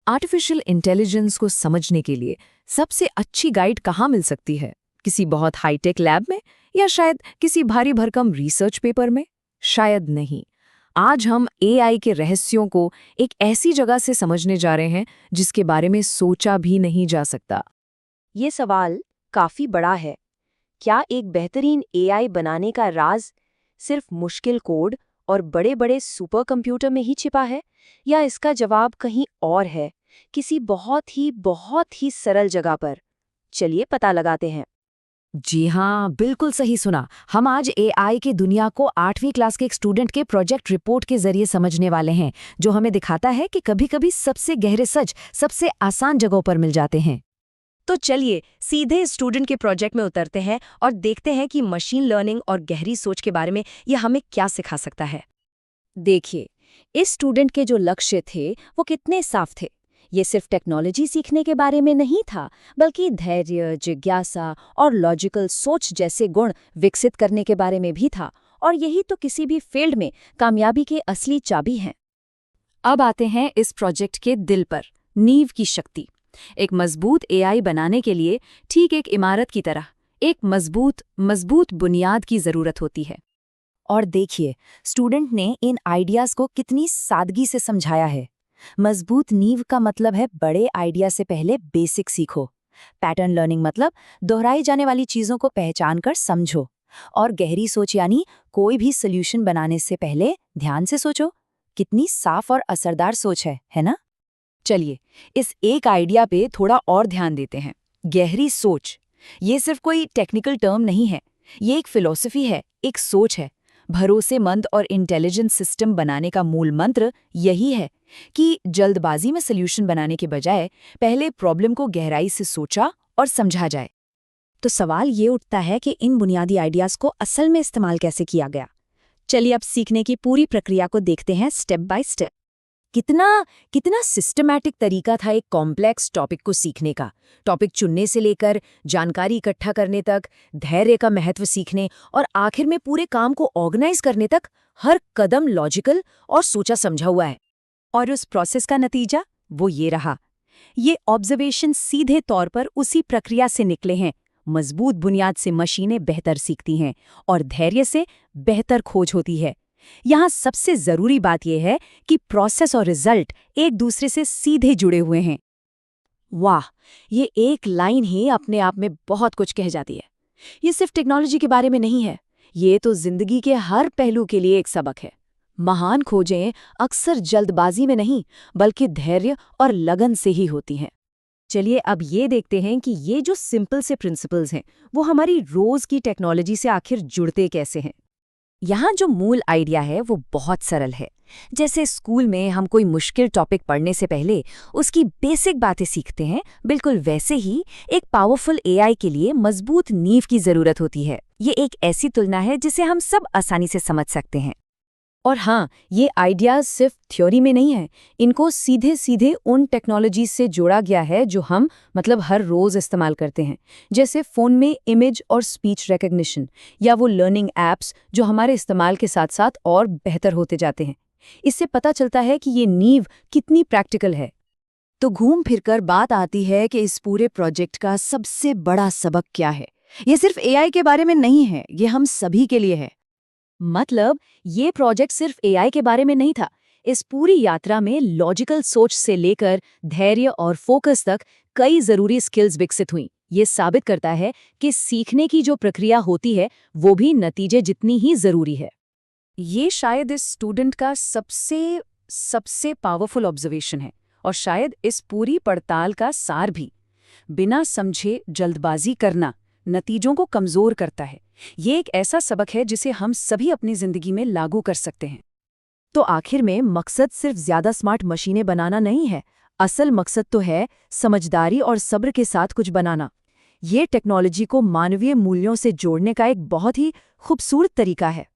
Artificial intelligence को समझने के लिए सबसे अच्छी गाइड कहाँ मिल सकती है? किसी बहुत हाईटेक लैब में या शायद किसी भारी भरकम रिसर्च पेपर में? शायद नहीं। आज हम एआई के रहस्यों को एक ऐसी जगह से समझने जा रहे हैं जिसके बारे में सोचा भी नहीं जा सकता। ये सवाल काफी बड़ा है। क्या एक बेहतरीन एआई बनाने का राज सिर्फ मुश्किल कोड और बड़े-बड़े सुपर कंप्यूटर में ही छिपा है, या इसका जवाब कहीं और है, किसी बहुत ही सरल जगह पर? चलिए पता लगाते हैं। जी हाँ, बिल्कुल सही सुना। हम आज एआई की दुनिया को 8वीं क्लास के एक स्टूडेंट के प्रोजेक्ट रिपोर्ट के जरिए समझने वाले हैं, जो हमें दिखाता है कि कभी-कभी सबसे गहरे सच सबसे आसान जगहों पर मिल जाते हैं। तो चलिए सीधे स्टूडेंट के प्रोजेक्ट में उतरते हैं और देखते हैं कि मशीन लर्निंग और गहरी सोच के बारे में यह हमें क्या सिखा सकता है। देखिए, इस स्टूडेंट के जो लक्ष्य थे वो कितने साफ थे। ये सिर्फ टेक्नोलॉजी सीखने के बारे में नहीं था, बल्कि धैर्य, जिज्ञासा और लॉजिकल सोच जैसे गुण विकसित करने के बारे में भी था। और यही तो किसी भी फील्ड में कामयाबी की असली चाबी है। अब आते हैं इस प्रोजेक्ट के दिल पर, नींव की शक्ति। एक मजबूत एआई बनाने के लिए ठीक एक इमारत की तरह एक मजबूत बुनियाद की जरूरत होती है। और देखिए, स्टूडेंट ने इन आइडियाज को कितनी सादगी से समझाया है। मजबूत नींव का मतलब है बड़े आइडिया से पहले बेसिक सीखो। पैटर्न लर्निंग मतलब दोहराई जाने वाली चीजों को पहचान कर समझो। और गहरी सोच यानी कोई भी सोल्यूशन बनाने से पहले ध्यान से सोचो। कितनी साफ और असरदार सोच है ना? चलिए इस एक आइडिया पे थोड़ा और ध्यान देते हैं। गहरी सोच, ये सिर्फ कोई टेक्निकल टर्म नहीं है, ये एक फिलॉसफी है, एक सोच है। भरोसेमंद और इंटेलिजेंट सिस्टम बनाने का मूल मंत्र यही है कि जल्दबाजी में सॉल्यूशन बनाने के बजाय पहले प्रॉब्लम को गहराई से सोचा और समझा जाए। तो सवाल ये उठता है कि इन बुनियादी आइडियाज को असल में इस्तेमाल कैसे किया गया। चलिए अब सीखने की पूरी प्रक्रिया को देखते हैं स्टेप बाय स्टेप। कितना सिस्टमैटिक तरीका था एक कॉम्प्लेक्स टॉपिक को सीखने का। टॉपिक चुनने से लेकर जानकारी इकट्ठा करने तक, धैर्य का महत्व सीखने और आखिर में पूरे काम को ऑर्गेनाइज करने तक, हर कदम लॉजिकल और सोचा समझा हुआ है। और उस प्रोसेस का नतीजा वो ये रहा। ये ऑब्जर्वेशन सीधे तौर पर उसी प्रक्रिया से निकले हैं। मजबूत बुनियाद से मशीनें बेहतर सीखती हैं और धैर्य से बेहतर खोज होती है। यहाँ सबसे जरूरी बात यह है कि प्रोसेस और रिजल्ट एक दूसरे से सीधे जुड़े हुए हैं। वाह, ये एक लाइन ही अपने आप में बहुत कुछ कह जाती है। ये सिर्फ टेक्नोलॉजी के बारे में नहीं है, ये तो जिंदगी के हर पहलू के लिए एक सबक है। महान खोजें अक्सर जल्दबाजी में नहीं, बल्कि धैर्य और लगन से ही होती हैं। चलिए अब ये देखते हैं कि ये जो सिंपल से प्रिंसिपल्स हैं, वो हमारी रोज की टेक्नोलॉजी से आखिर जुड़ते कैसे हैं। यहाँ जो मूल आइडिया है वो बहुत सरल है। जैसे स्कूल में हम कोई मुश्किल टॉपिक पढ़ने से पहले उसकी बेसिक बातें सीखते हैं, बिल्कुल वैसे ही एक पावरफुल एआई के लिए मजबूत नींव की जरूरत होती है। ये एक ऐसी तुलना है जिसे हम सब आसानी से समझ सकते हैं। और हाँ, ये आइडियाज सिर्फ थ्योरी में नहीं है, इनको सीधे सीधे उन टेक्नोलॉजी से जोड़ा गया है जो हम हर रोज इस्तेमाल करते हैं। जैसे फ़ोन में इमेज और स्पीच रिकग्निशन, या वो लर्निंग ऐप्स जो हमारे इस्तेमाल के साथ साथ और बेहतर होते जाते हैं। इससे पता चलता है कि ये नींव कितनी प्रैक्टिकल है। तो घूम फिरकर बात आती है कि इस पूरे प्रोजेक्ट का सबसे बड़ा सबक क्या है। ये सिर्फ एआई के बारे में नहीं है, ये हम सभी के लिए है। ये प्रोजेक्ट सिर्फ एआई के बारे में नहीं था। इस पूरी यात्रा में लॉजिकल सोच से लेकर धैर्य और फोकस तक कई जरूरी स्किल्स विकसित हुई। ये साबित करता है कि सीखने की जो प्रक्रिया होती है वो भी नतीजे जितनी ही जरूरी है। ये शायद इस स्टूडेंट का सबसे पावरफुल ऑब्जर्वेशन है, और शायद इस पूरी पड़ताल का सार भी। बिना समझे जल्दबाजी करना नतीजों को कमजोर करता है। ये एक ऐसा सबक है जिसे हम सभी अपनी जिंदगी में लागू कर सकते हैं। तो आखिर में मकसद सिर्फ ज्यादा स्मार्ट मशीनें बनाना नहीं है, असल मकसद तो है समझदारी और सब्र के साथ कुछ बनाना। ये टेक्नोलॉजी को मानवीय मूल्यों से जोड़ने का एक बहुत ही खूबसूरत तरीका है।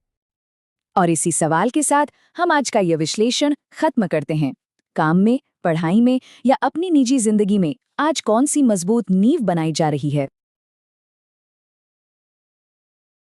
और इसी सवाल के साथ हम आज का यह विश्लेषण खत्म करते हैं। काम में, पढ़ाई में या अपनी निजी जिंदगी में आज कौन सी मजबूत नींव बनाई जा रही है?